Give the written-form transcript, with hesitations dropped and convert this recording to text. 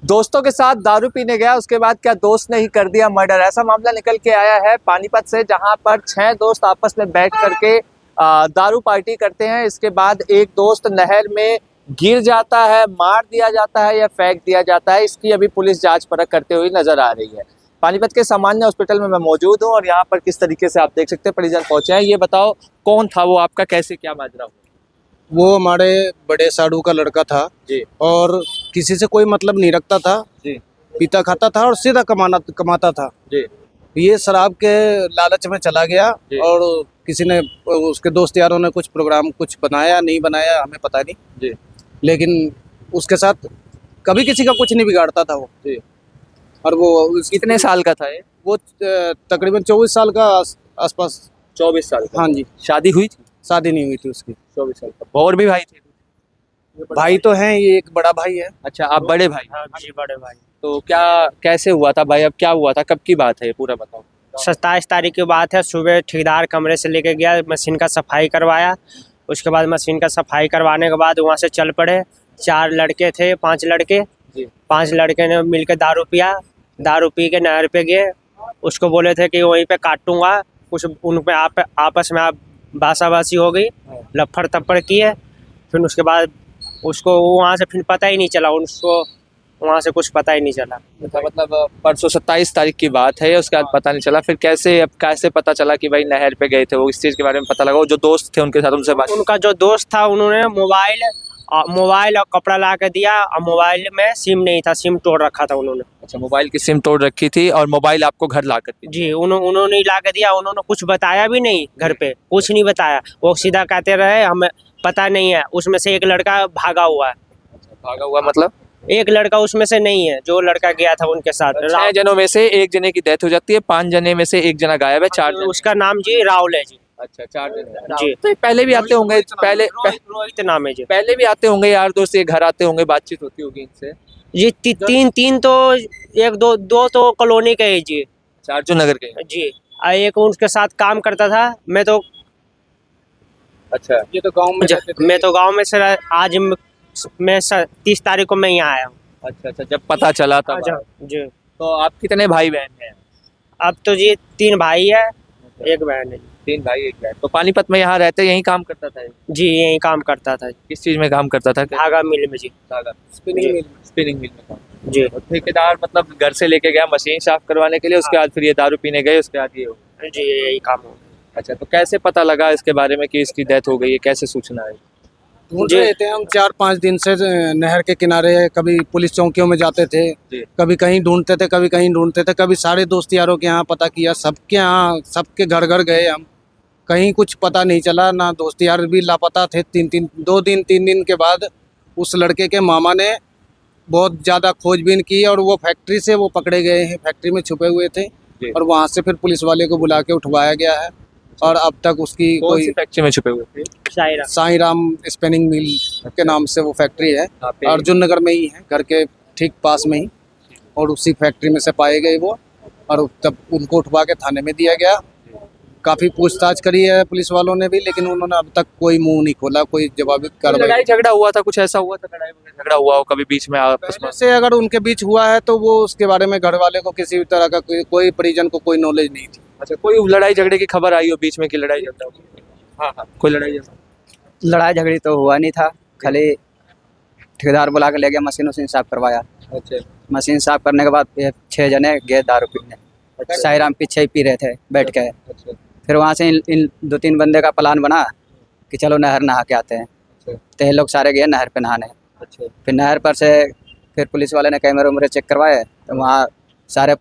दोस्तों के साथ दारू पीने गया, उसके बाद क्या दोस्त ने ही कर दिया मर्डर। ऐसा मामला निकल के आया है पानीपत से, जहां पर 6 दोस्त आपस में बैठ करके दारू पार्टी करते हैं। इसके बाद एक दोस्त नहर में गिर जाता है, मार दिया जाता है या फेंक दिया जाता है। इसकी अभी पुलिस जांच परख करते हुए नजर आ रही है। पानीपत के सामान्य हॉस्पिटल में मैं मौजूद हूँ और यहाँ पर किस तरीके से आप देख सकते हैं परिजन पहुंचे हैं। ये बताओ कौन था वो, आपका कैसे क्या माजरा हुआ? वो हमारे बड़े साड़ू का लड़का था जी और किसी से कोई मतलब नहीं रखता था जी पीता खाता था और सीधा कमाता था। जी ये शराब के लालच में चला गया और किसी ने उसके दोस्त यारों ने कुछ प्रोग्राम कुछ बनाया नहीं बनाया हमें पता नहीं जी लेकिन उसके साथ कभी किसी का कुछ नहीं बिगाड़ता था वो जी। और वो कितने साल का था ये? वो तकरीबन 24 साल का आसपास। 24 साल का। हाँ जी, शादी हुई थी? शादी नहीं हुई थी उसकी। 24 साल का। और भी भाई थे? भाई तो हैं, ये एक बड़ा भाई है। अच्छा, आप बड़े भाई? हाँ जी, बड़े भाई। तो क्या कैसे हुआ था भाई, अब क्या हुआ था, कब की बात है ये पूरा बताओ। 27 तारीख की बात है। सुबह ठेकेदार कमरे से लेके गया, मशीन का सफाई करवाया। उसके बाद मशीन का सफाई करवाने के बाद वहाँ से चल पड़े। 4 लड़के थे, 5 लड़के जी। 5 लड़के ने मिलकर दारू पिया। दारू पी के नहर पे गए। उसको बोले थे कि वहीं पे काटूंगा। कुछ उन पे आपस में बासाबासी हो गई, लफड़ तप्पड़ किए। फिर उसके बाद उसको वहाँ से फिर पता ही नहीं चला, उसको वहाँ से कुछ पता ही नहीं चला। मतलब परसों 27 तारीख की बात है, उसके बाद पता नहीं चला। फिर कैसे पता चला कि भाई नहर पे गए थे वो, इस चीज के बारे में पता लगा? वो जो दोस्त थे उनके साथ उनसे बात? उनका जो दोस्त था उन्होंने मोबाइल और कपड़ा ला के दिया और मोबाइल में सिम नहीं था, सिम तोड़ रखा था उन्होंने। अच्छा, मोबाइल की सिम तोड़ रखी थी और मोबाइल आपको घर ला कर? जी, उन्होंने ही ला के दिया। उन्होंने कुछ बताया भी नहीं, घर पे कुछ नहीं बताया। वो सीधा कहते रहे हमें पता नहीं है। उसमें से एक लड़का भागा हुआ है। भागा हुआ मतलब? एक लड़का उसमें से नहीं है, जो लड़का गया था उनके साथ। 6 जनों में से एक जने की डेथ हो जाती है, 5 जने में से एक जना गायब है, 4 जने। उसका नाम जी राहुल है जी। अच्छा, 4 जने जी। तो पहले भी आते होंगे, रोहित नाम है जी। पहले भी आते होंगे यार दोस्त, ये घर आते होंगे, बातचीत होती होगी इनसे? जी, तीन तो एक दो तो कॉलोनी के है जी। 4 जो नगर के? जी, एक उनके साथ काम करता था। मैं तो अच्छा, ये तो गांव में रहते थे। मैं तो गांव में से आज मैं 30 तारीख को मैं यहाँ आया हूँ। अच्छा, जब पता चला था जी। तो आप कितने भाई बहन हैं? अब तो जी 3 भाई है, 1 बहन है। 3 भाई 1 बहन। तो पानीपत में यहाँ रहते यहीं काम करता था ये? जी, यही काम करता था। किस चीज में काम करता था? धागा मिल में जी। धागा जी। स्पिनिंग मिल में काम। जी और ठेकेदार मतलब घर से लेके गया मशीन साफ करवाने के लिए, उसके बाद फिर ये दारू पीने गए, उसके बाद ये हो गया। जी, यही काम हो। अच्छा, तो कैसे पता लगा इसके बारे में कि इसकी डेथ हो गई है, कैसे सूचना है? ढूंढ रहे थे हम 4-5 दिन से नहर के किनारे। कभी पुलिस चौकियों में जाते थे, जी। कभी कहीं ढूंढते थे, कभी कहीं ढूंढते थे, कभी सारे दोस्त यारों के यहाँ पता किया, सबके यहाँ सबके घर घर गए हम, कहीं कुछ पता नहीं चला। ना दोस्त यार भी लापता थे। 3 दिन के बाद उस लड़के के मामा ने बहुत ज़्यादा खोजबीन की और वो फैक्ट्री से वो पकड़े गए हैं। फैक्ट्री में छुपे हुए थे जी। और वहाँ से फिर पुलिस वाले को बुला के उठवाया गया है और अब तक उसकी कौन कोई सी फैक्ट्री में छुपे हुए थे? शायरा। साईं राम स्पिनिंग मिल के नाम से वो फैक्ट्री है, यहाँ पे? अर्जुन नगर में ही है, घर के ठीक पास में ही। और उसी फैक्ट्री में से पाए गए वो और तब उनको उठवा के थाने में दिया गया। काफ़ी पूछताछ करी है पुलिस वालों ने भी, लेकिन उन्होंने अब तक कोई मुंह नहीं खोला, कोई जवाबी कार्रवाई। लड़ाई झगड़ा हुआ था, कुछ ऐसा हुआ था, लड़ाई झगड़ा हुआ हो कभी बीच में आपस में? से अगर उनके बीच हुआ है तो वो उसके बारे में घर वाले को किसी भी तरह का कोई परिजन को कोई नॉलेज नहीं थी। अच्छा, कोई लड़ाई झगड़े की खबर आई हो बीच में कि लड़ाई झगड़ा हो? हाँ, कोई लड़ाई झगड़ा? लड़ाई झगड़ी तो हुआ नहीं था, खाली ठेकेदार बुला के ले गया, मशीन साफ करवाया। अच्छा। मशीन साफ करने के बाद 6 जने गए दारू पीने। साईं राम पीछे ही पी रहे थे बैठ के। अच्छा। फिर वहाँ से इन 2-3 बंदे का प्लान बना कि चलो नहर नहा के आते हैं। तो ये लोग सारे गए नहर पे नहाने। अच्छा। फिर नहर पर से फिर पुलिस वाले ने कैमरे उमरे चेक करवाए तो वहाँ सारे